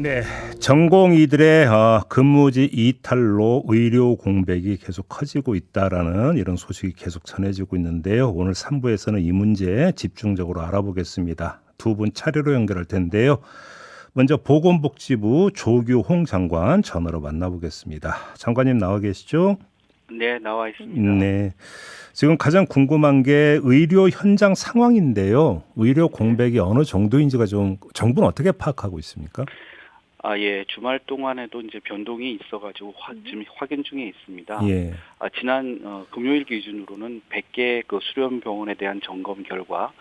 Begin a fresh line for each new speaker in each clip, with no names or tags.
네, 전공의들의 근무지 이탈로 의료 공백이 계속 커지고 있다라는 이런 소식이 계속 전해지고 있는데요. 오늘 3부에서는 이 문제 집중적으로 알아보겠습니다. 두 분 차례로 연결할 텐데요. 먼저 보건복지부 조규홍 장관 전화로 만나보겠습니다. 장관님 나와 계시죠?
네, 나와 있습니다.
네. 지금 가장 궁금한 게 의료 현장 상황인데요. 의료
네.
공백이 어느 정도인지가 좀 정부는 어떻게 파악하고 있습니까?
예, 주말 동안에도 이제 변동이 있어가지고 지금 확인 중에 있습니다.
예.
지난 금요일 기준으로는 100개 그 수련 병원에 대한 점검 결과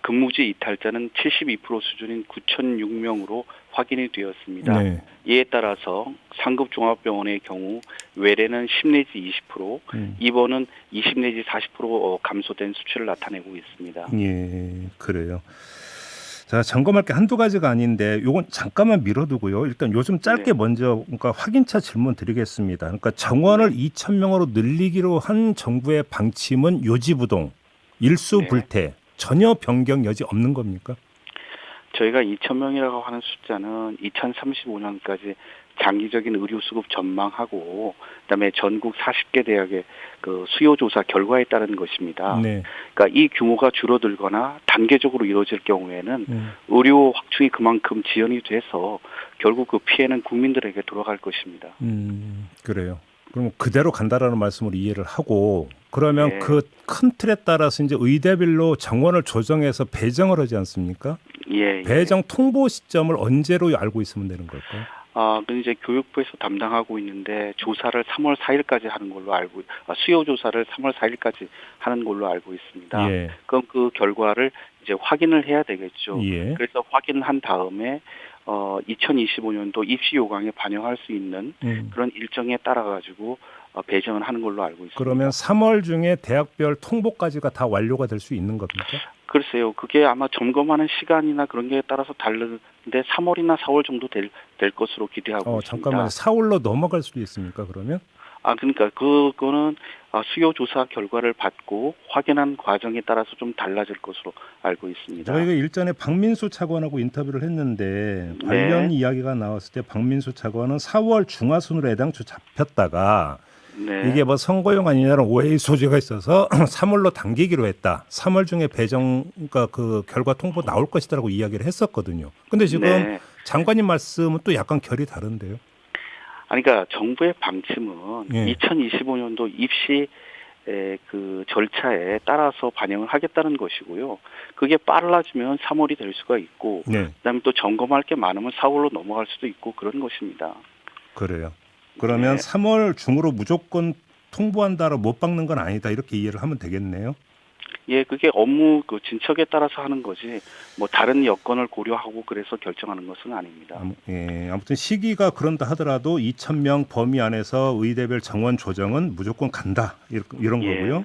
근무지 이탈자는 72% 수준인 9,006명으로 확인이 되었습니다.
네.
이에 따라서 상급 종합병원의 경우 외래는 10 내지 20%, 입원은 20 내지 40% 감소된 수치를 나타내고 있습니다.
예, 그래요. 자, 점검할 게 한두 가지가 아닌데 요건 잠깐만 미뤄두고요. 일단 요즘 짧게
네.
먼저 그러니까 확인차 질문 드리겠습니다. 그러니까 정원을 2,000명으로 늘리기로 한 정부의 방침은 요지부동, 일수불태, 전혀 변경 여지 없는 겁니까?
저희가 2,000명이라고 하는 숫자는 2035년까지 장기적인 의료 수급 전망하고 그다음에 전국 40개 대학의 그 수요 조사 결과에 따른 것입니다.
네.
그러니까 이 규모가 줄어들거나 단계적으로 이루어질 경우에는 의료 확충이 그만큼 지연이 돼서 결국 그 피해는 국민들에게 돌아갈 것입니다.
그래요. 그럼 그대로 간다라는 말씀을 이해를 하고 그러면
예,
그 큰 틀에 따라서 이제 의대별로 정원을 조정해서 배정을 하지 않습니까?
예.
배정 통보 시점을 언제로 알고 있으면 되는 걸까요?
그 이제 교육부에서 담당하고 있는데 조사를 3월 4일까지 하는 걸로 수요 조사를 3월 4일까지 하는 걸로 알고 있습니다.
예.
그럼 그 결과를 이제 확인을 해야 되겠죠.
예.
그래서 확인을 한 다음에 2025년도 입시 요강에 반영할 수 있는 그런 일정에 따라 가지고 배정을 하는 걸로 알고 있습니다.
그러면 3월 중에 대학별 통보까지가 다 완료가 될 수 있는 겁니까?
글쎄요, 그게 아마 점검하는 시간이나 그런 게 따라서 다른데 3월이나 4월 정도 될 것으로 기대하고 있습니다.
잠깐만요. 4월로 넘어갈 수도 있습니까? 그러면?
그러니까 그거는 수요 조사 결과를 받고 확인한 과정에 따라서 좀 달라질 것으로 알고 있습니다.
저희가 일전에 박민수 차관하고 인터뷰를 했는데
네.
관련 이야기가 나왔을 때 박민수 차관은 4월 중하순으로 애당초 잡혔다가
네.
이게 뭐 선거용 아니냐는 오해의 소지가 있어서 3월로 당기기로 했다. 3월 중에 배정 그러니까 그 결과 통보 나올 것이다라고 이야기를 했었거든요. 근데 지금
네.
장관님 말씀은 또 약간 결이 다른데요.
그러니까 정부의 방침은
예.
2025년도 입시 그 절차에 따라서 반영을 하겠다는 것이고요. 그게 빨라지면 3월이 될 수가 있고,
네.
그다음에 또 점검할 게 많으면 4월로 넘어갈 수도 있고 그런 것입니다.
그래요. 그러면
네.
3월 중으로 무조건 통보한다로 못 박는 건 아니다. 이렇게 이해를 하면 되겠네요.
예, 그게 업무 그 진척에 따라서 하는 거지, 뭐 다른 여건을 고려하고 그래서 결정하는 것은 아닙니다.
아무튼 시기가 그런다 하더라도 2,000명 범위 안에서 의대별 정원 조정은 무조건 간다. 이런
예.
거고요.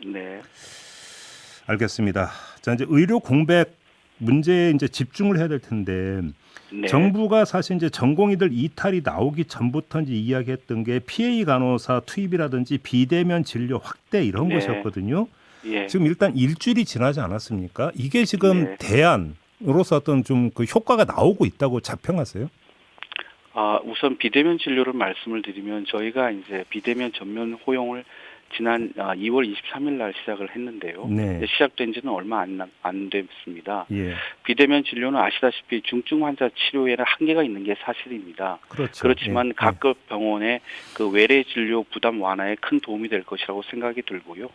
네.
알겠습니다. 자, 이제 의료 공백 문제에 이제 집중을 해야 될 텐데
네.
정부가 사실 이제 전공의들 이탈이 나오기 전부터 이제 이야기했던 게 PA 간호사 투입이라든지 비대면 진료 확대 이런
네.
것이었거든요.
예.
지금 일단 일주일이 지나지 않았습니까? 이게 지금
네.
대안으로서 어떤 좀 그 효과가 나오고 있다고 자평하세요?
우선 비대면 진료를 말씀을 드리면 저희가 이제 비대면 전면 호용을 지난 2월 23일 날 시작을 했는데요.
네.
시작된 지는 얼마 안 됐습니다.
예.
비대면 진료는 아시다시피 중증 환자 치료에는 한계가 있는 게 사실입니다.
그렇죠.
그렇지만
예.
각급 병원의 그 외래 진료 부담 완화에 큰 도움이 될 것이라고 생각이 들고요.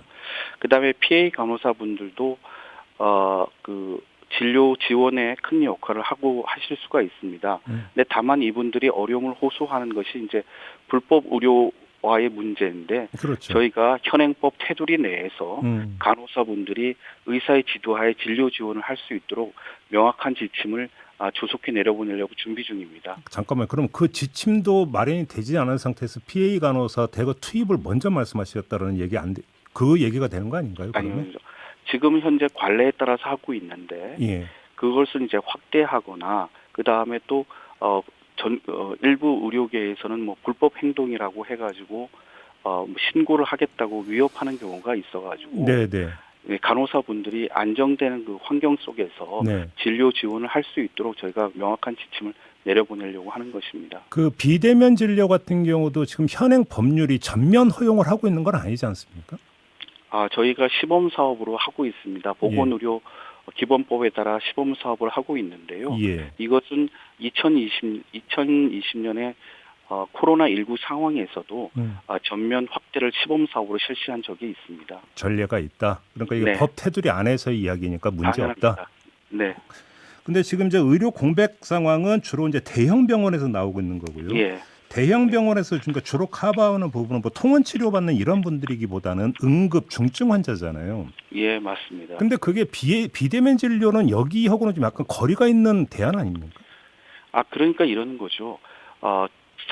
그다음에 PA 간호사분들도 그 진료 지원에 큰 역할을 하고 하실 수가 있습니다. 근데 다만 이분들이 어려움을 호소하는 것이 이제 불법 의료와의 문제인데,
그렇죠.
저희가 현행법 테두리 내에서 간호사분들이 의사의 지도하에 진료 지원을 할 수 있도록 명확한 지침을 조속히 내려보내려고 준비 중입니다.
잠깐만, 그럼 그 지침도 마련이 되지 않은 상태에서 PA 간호사 대거 투입을 먼저 말씀하셨다는 얘기 그 얘기가 되는 거 아닌가요? 그러면?
아니요. 지금 현재 관례에 따라서 하고 있는데,
예.
그것을 이제 확대하거나 그 다음에 또 일부 의료계에서는 뭐 불법 행동이라고 해가지고 뭐 신고를 하겠다고 위협하는 경우가 있어가지고,
네네.
간호사분들이 안정되는 그 환경 속에서
네.
진료 지원을 할 수 있도록 저희가 명확한 지침을 내려보내려고 하는 것입니다.
그 비대면 진료 같은 경우도 지금 현행 법률이 전면 허용을 하고 있는 건 아니지 않습니까?
저희가 시범 사업으로 하고 있습니다.
예.
보건의료 기본법에 따라 시범 사업을 하고 있는데요.
예.
이것은 2020년에 코로나19 상황에서도 전면 확대를 시범 사업으로 실시한 적이 있습니다.
전례가 있다. 그러니까 이게
네.
법 테두리 안에서의 이야기니까 문제 없다.
당연합니다. 네.
근데 지금 이제 의료 공백 상황은 주로 이제 대형 병원에서 나오고 있는 거고요.
예.
대형 병원에서 그러니까 주로 커버하는 부분은 뭐 통원 치료받는 이런 분들이기보다는 응급 중증 환자잖아요.
예, 맞습니다.
근데 그게 비대면 진료는 여기하고는 좀 약간 거리가 있는 대안 아닙니까?
그러니까 이러는 거죠.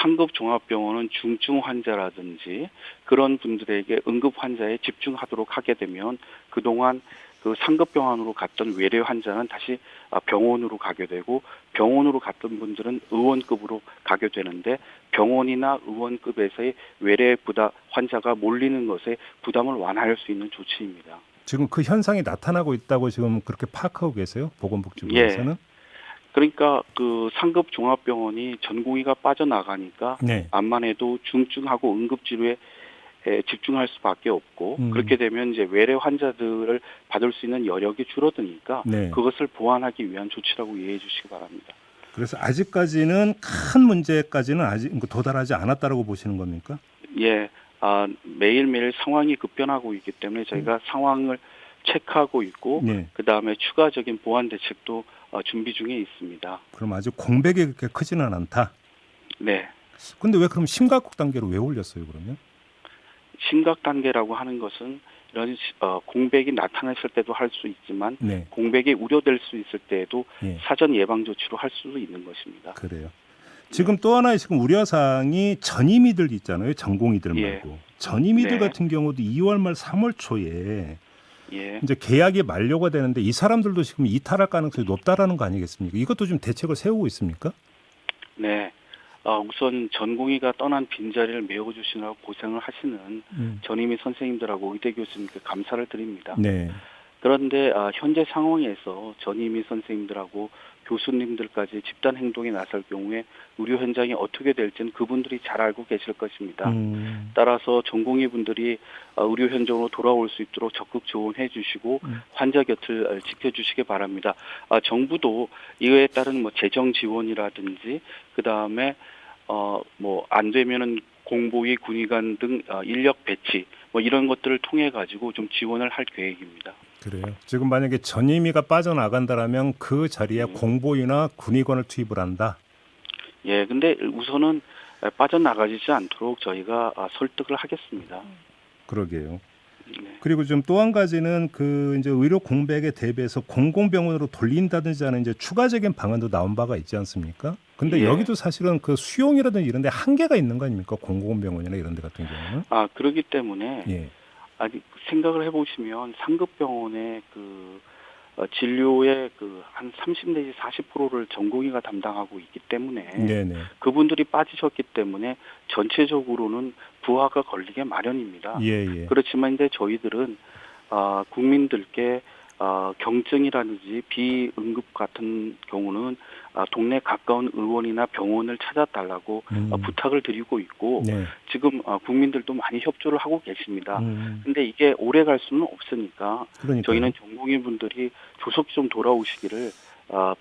상급 종합병원은 중증 환자라든지 그런 분들에게 응급 환자에 집중하도록 하게 되면 그동안 그 상급 병원으로 갔던 외래 환자는 다시 병원으로 가게 되고 병원으로 갔던 분들은 의원급으로 가게 되는데 병원이나 의원급에서의 외래 환자가 몰리는 것에 부담을 완화할 수 있는 조치입니다.
지금 그 현상이 나타나고 있다고 지금 그렇게 파악하고 계세요? 보건복지부에서는?
그러니까 그 상급 종합병원이 전공의가 빠져나가니까
네.
암만 해도 중증하고 응급치료에 집중할 수밖에 없고 그렇게 되면 이제 외래 환자들을 받을 수 있는 여력이 줄어드니까
네.
그것을 보완하기 위한 조치라고 이해해 주시기 바랍니다.
그래서 아직까지는 큰 문제까지는 아직 도달하지 않았다라고 보시는 겁니까?
예, 매일매일 상황이 급변하고 있기 때문에 저희가 상황을 체크하고 있고
네.
그 다음에 추가적인 보완 대책도 준비 중에 있습니다.
그럼 아직 공백이 그렇게 크지는 않다.
네.
근데 왜 그럼 심각국 단계로 왜 올렸어요 그러면?
심각 단계라고 하는 것은 이런 공백이 나타났을 때도 할 수 있지만
네.
공백이 우려될 수 있을 때에도
예.
사전 예방 조치로 할 수도 있는 것입니다.
그래요. 지금 또 하나의 지금 우려사항이 전임의들 있잖아요. 전공의들
예.
말고. 전임의들
네.
같은 경우도 2월 말 3월 초에
예.
이제 계약이 만료가 되는데 이 사람들도 지금 이탈할 가능성이 높다라는 거 아니겠습니까? 이것도 좀 대책을 세우고 있습니까?
네. 우선 전공의가 떠난 빈자리를 메워주시느라고 고생을 하시는 전임의 선생님들하고 의대 교수님께 감사를 드립니다.
네.
그런데 현재 상황에서 전임의 선생님들하고 교수님들까지 집단 행동에 나설 경우에 의료 현장이 어떻게 될지는 그분들이 잘 알고 계실 것입니다. 따라서 전공의 분들이 의료 현장으로 돌아올 수 있도록 적극 지원해 주시고 환자 곁을 지켜주시기 바랍니다. 정부도 이에 따른 뭐 재정 지원이라든지 그 다음에 뭐 안 되면은 공보위 군의관 등 인력 배치 뭐 이런 것들을 통해 가지고 좀 지원을 할 계획입니다.
그래요. 지금 만약에 전임의가 빠져나간다라면 그 자리에 공보위나 군의관을 투입을 한다.
예, 근데 우선은 빠져나가지 않도록 저희가 설득을 하겠습니다.
그러게요.
네.
그리고 좀 또 한 가지는 그 이제 의료 공백에 대비해서 공공병원으로 돌린다든지 하는 이제 추가적인 방안도 나온 바가 있지 않습니까? 근데
예.
여기도 사실은 그 수용이라든지 이런 데 한계가 있는 거 아닙니까? 공공병원이나 이런 데 같은 경우는.
그렇기 때문에
예.
아직 생각을 해보시면 상급병원의 그 진료의 그 한 30 내지 40%를 전공의가 담당하고 있기 때문에
네네.
그분들이 빠지셨기 때문에 전체적으로는 부하가 걸리게 마련입니다.
예.
그렇지만 이제 저희들은 국민들께 경증이라든지 비응급 같은 경우는 동네 가까운 의원이나 병원을 찾아달라고 부탁을 드리고 있고
네.
지금 국민들도 많이 협조를 하고 계십니다.
근데
이게 오래 갈 수는 없으니까
그러니까요.
저희는 전공의분들이 조속히 좀 돌아오시기를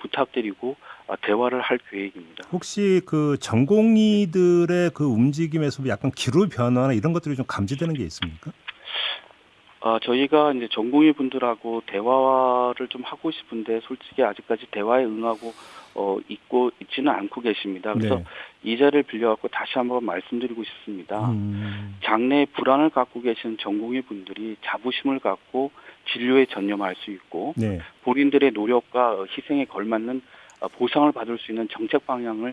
부탁드리고 대화를 할 계획입니다.
혹시 그 전공의들의 그 움직임에서 약간 기류 변화나 이런 것들이 좀 감지되는 게 있습니까?
저희가 이제 전공의 분들하고 대화를 좀 하고 싶은데 솔직히 아직까지 대화에 응하고 있지는 않고 계십니다. 그래서
네.
이 자리를 빌려갖고 다시 한번 말씀드리고 싶습니다. 장래에 불안을 갖고 계신 전공의 분들이 자부심을 갖고 진료에 전념할 수 있고
네.
본인들의 노력과 희생에 걸맞는 보상을 받을 수 있는 정책 방향을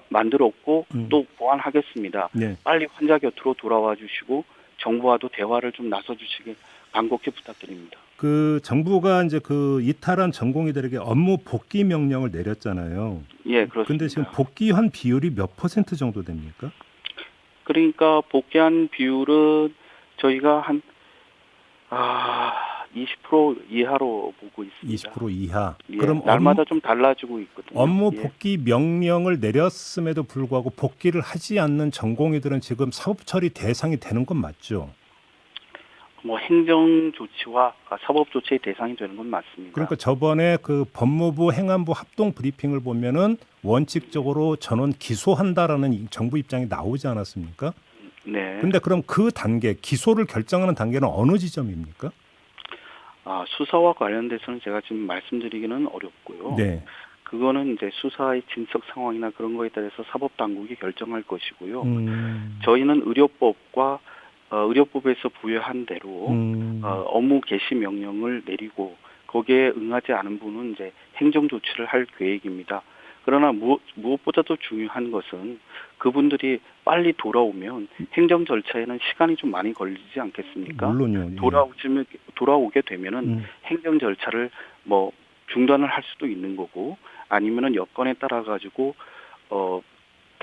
만들었고 또 보완하겠습니다.
네.
빨리 환자 곁으로 돌아와 주시고 정부와도 대화를 좀 나서 주시길 간곡히 부탁드립니다.
그 정부가 이제 그 이탈한 전공의들에게 업무 복귀 명령을 내렸잖아요.
예, 그렇습니다.
근데 지금 복귀한 비율이 몇 % 정도 됩니까?
그러니까 복귀한 비율은 저희가 한 20% 이하로 보고 있습니다.
20% 이하.
예,
그럼
날마다 좀 달라지고 있거든요.
업무
예.
복귀 명령을 내렸음에도 불구하고 복귀를 하지 않는 전공의들은 지금 사법 처리 대상이 되는 건 맞죠?
뭐 행정 조치와 사법 조치의 대상이 되는 건 맞습니다.
그러니까 저번에 그 법무부 행안부 합동 브리핑을 보면은 원칙적으로 전원 기소한다라는 정부 입장이 나오지 않았습니까?
네.
근데 그럼 그 단계, 기소를 결정하는 단계는 어느 지점입니까?
수사와 관련돼서는 제가 지금 말씀드리기는 어렵고요.
네.
그거는 이제 수사의 진척 상황이나 그런 거에 따라서 사법 당국이 결정할 것이고요.
음.
저희는 의료법과 의료법에서 부여한 대로
음.
업무 개시 명령을 내리고 거기에 응하지 않은 분은 이제 행정 조치를 할 계획입니다. 그러나 무엇보다도 중요한 것은 그분들이 빨리 돌아오면 행정 절차에는 시간이 좀 많이 걸리지 않겠습니까?
물론요. 예.
돌아오게 되면은 행정 절차를 뭐 중단을 할 수도 있는 거고 아니면은 여건에 따라 가지고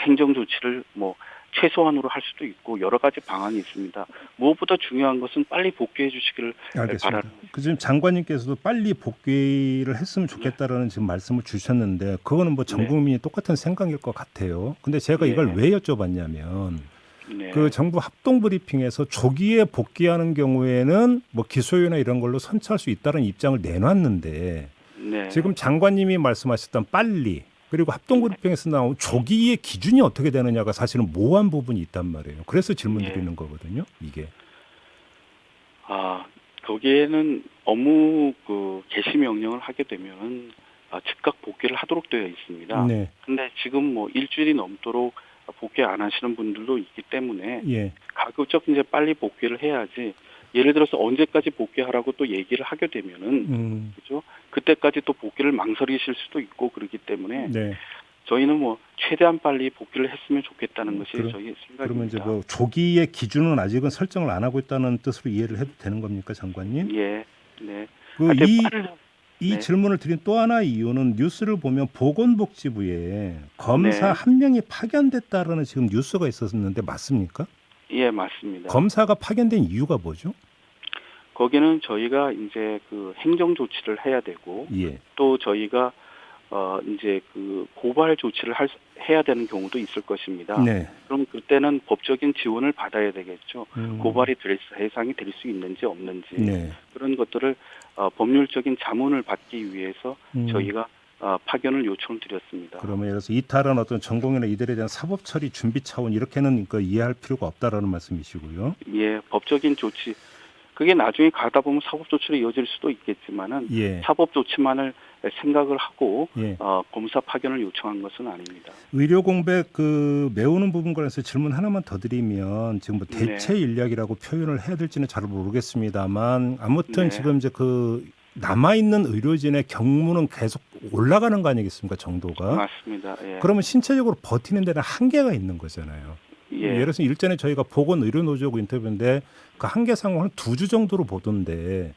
행정 조치를 뭐 최소한으로 할 수도 있고 여러 가지 방안이 있습니다. 무엇보다 중요한 것은 빨리 복귀해 주시기를
알겠습니다.
바라는.
그 지금 장관님께서도 빨리 복귀를 했으면 좋겠다라는 지금 말씀을 주셨는데 그거는 뭐 전 국민이 똑같은 생각일 것 같아요. 근데 제가 이걸 왜 여쭤봤냐면
네.
그 정부 합동 브리핑에서 조기에 복귀하는 경우에는 뭐 기소유예나 이런 걸로 선처할 수 있다는 입장을 내놨는데
네.
지금 장관님이 말씀하셨던 빨리 그리고 합동 브리핑에서 나온 조기의 기준이 어떻게 되느냐가 사실은 모호한 부분이 있단 말이에요. 그래서 질문 드리는 거거든요. 이게.
거기에는 업무 개시 명령을 하게 되면은 즉각 복귀를 하도록 되어 있습니다.
네.
근데 지금 뭐 일주일이 넘도록 복귀 안 하시는 분들도 있기 때문에
예.
가급적 이제 빨리 복귀를 해야지. 예를 들어서 언제까지 복귀하라고 또 얘기를 하게 되면은 그죠? 그때까지 또 복귀를 망설이실 수도 있고 그렇기 때문에
네.
저희는 뭐 최대한 빨리 복귀를 했으면 좋겠다는 것이 저희 생각입니다.
그러면 이제 뭐 조기의 기준은 아직은 설정을 안 하고 있다는 뜻으로 이해를 해도 되는 겁니까, 장관님?
예, 네.
이 질문을 드린 또 하나의 이유는 뉴스를 보면 보건복지부에 검사 한 명이 파견됐다라는 지금 뉴스가 있었는데 맞습니까?
예, 맞습니다.
검사가 파견된 이유가 뭐죠?
거기는 저희가 이제 그 행정 조치를 해야 되고 또 저희가 이제 그 고발 조치를 해야 되는 경우도 있을 것입니다.
네.
그럼 그때는 법적인 지원을 받아야 되겠죠. 고발이 대상이 될 수 있는지 없는지 그런 것들을 법률적인 자문을 받기 위해서 저희가 파견을 요청을 드렸습니다.
그러면 예를 들어서 이탈한 어떤 전공이나 이들에 대한 사법 처리 준비 차원 이렇게는 이해할 필요가 없다라는 말씀이시고요.
예, 법적인 조치. 그게 나중에 가다 보면 사법 조치로 이어질 수도 있겠지만은 사법 조치만을 생각을 하고 검사 파견을 요청한 것은 아닙니다.
의료 공백 메우는 부분 관해서 질문 하나만 더 드리면 지금 뭐 대체 인력이라고 표현을 해야 될지는 잘 모르겠습니다만 아무튼 지금 이제 남아 있는 의료진의 경무는 계속 올라가는 거 아니겠습니까, 정도가?
맞습니다. 예.
그러면 신체적으로 버티는 데는 한계가 있는 거잖아요. 예를 들어서 일전에 저희가 보건의료노조하고 인터뷰인데 그 한계 상황을 2주 정도로 보던데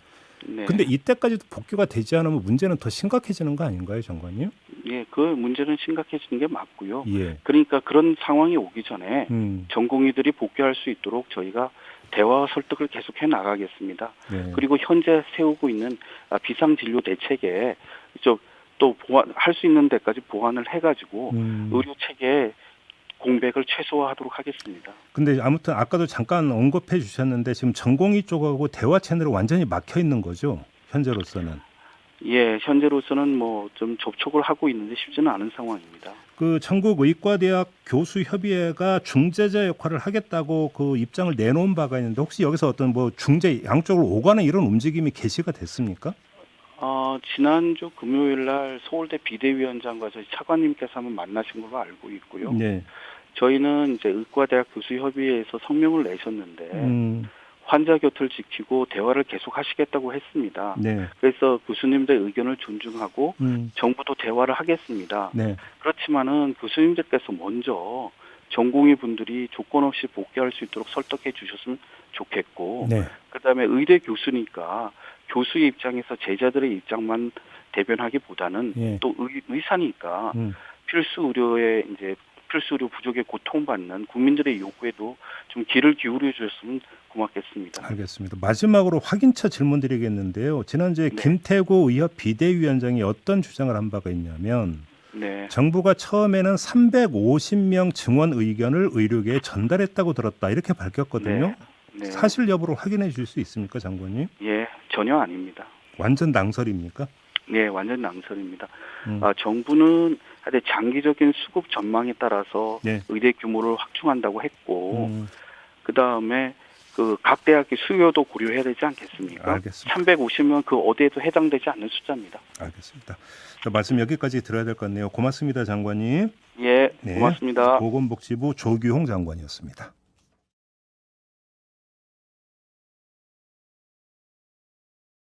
근데 이때까지도 복귀가 되지 않으면 문제는 더 심각해지는 거 아닌가요, 장관님?
예, 그 문제는 심각해지는 게 맞고요.
예.
그러니까 그런 상황이 오기 전에 전공의들이 복귀할 수 있도록 저희가 대화와 설득을 계속해 나가겠습니다. 그리고 현재 세우고 있는 비상진료 대책에 또 할 수 있는 데까지 보완을 해가지고 의료 체계에 공백을 최소화하도록 하겠습니다.
근데 아무튼 아까도 잠깐 언급해 주셨는데 지금 전공의 쪽하고 대화 채널이 완전히 막혀 있는 거죠, 현재로서는.
예, 현재로서는 뭐 좀 접촉을 하고 있는데 쉽지는 않은 상황입니다.
그 전국의과대학 교수협의회가 중재자 역할을 하겠다고 그 입장을 내놓은 바가 있는데 혹시 여기서 어떤 뭐 중재 양쪽으로 오가는 이런 움직임이 개시가 됐습니까?
지난주 금요일 날 서울대 비대위원장과 저희 차관님께서 한번 만나신 걸로 알고 있고요. 저희는 이제 의과대학 교수협의회에서 성명을 내셨는데 환자 곁을 지키고 대화를 계속 하시겠다고 했습니다. 그래서 교수님들의 의견을 존중하고 정부도 대화를 하겠습니다. 그렇지만은 교수님들께서 먼저 전공의 분들이 조건 없이 복귀할 수 있도록 설득해 주셨으면 좋겠고 그다음에 의대 교수니까 교수의 입장에서 제자들의 입장만 대변하기보다는 또 의사니까 필수 의료 부족에 고통받는 국민들의 요구에도 좀 귀를 기울여 주셨으면 고맙겠습니다.
알겠습니다. 마지막으로 확인차 질문드리겠는데요. 지난주에
네.
김태고 의협 비대위원장이 어떤 주장을 한 바가 있냐면
네.
정부가 처음에는 350명 증원 의견을 의료계에 전달했다고 들었다 이렇게 밝혔거든요.
네.
사실 여부를 확인해 주실 수 있습니까, 장관님?
예, 전혀 아닙니다.
완전 낭설입니까?
네, 완전 낭설입니다.
음.
정부는 하여튼 장기적인 수급 전망에 따라서
네.
의대 규모를 확충한다고 했고,
음,
그 다음에 각 대학의 수요도 고려해야 되지 않겠습니까?
알겠습니다.
350명 그 어디에도 해당되지 않는 숫자입니다.
알겠습니다. 자, 말씀 여기까지 들어야 될 것 같네요. 고맙습니다, 장관님.
예,
네.
고맙습니다.
보건복지부 조규홍 장관이었습니다.